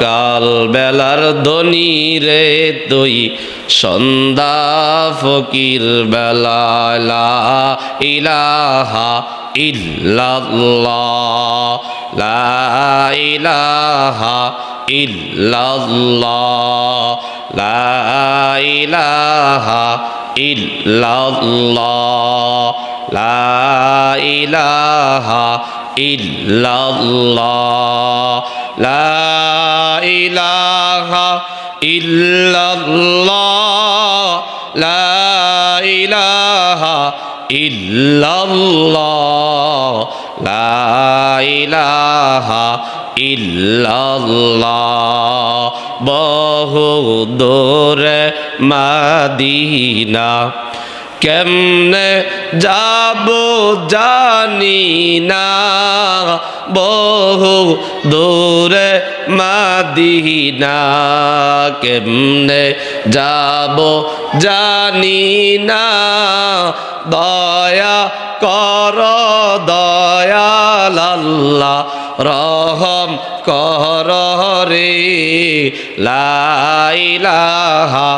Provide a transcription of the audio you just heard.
সকাল বেলার ধনী রে তুই সন্ধ্যা ফকির বেলা লা ইলাহা ইল্লাল্লাহ লা ইলাহা ইল্লাল্লাহ লা ইলাহা ইল্লাল্লাহ লা ইলাহা ইল্লাল্লাহ লা ইলাহা ইল্লাল্লাহ লা ইলাহা ইল্লাল্লাহ লা ইলাহা ইল্লাল্লাহ বহু দূরে মদিনা কেমনে যাব জানি না বহু দূরে মদিনা কেমনে যাব জানি না দয়া কর দয়াল আল্লাহ রহম কর রে লা ইলাহা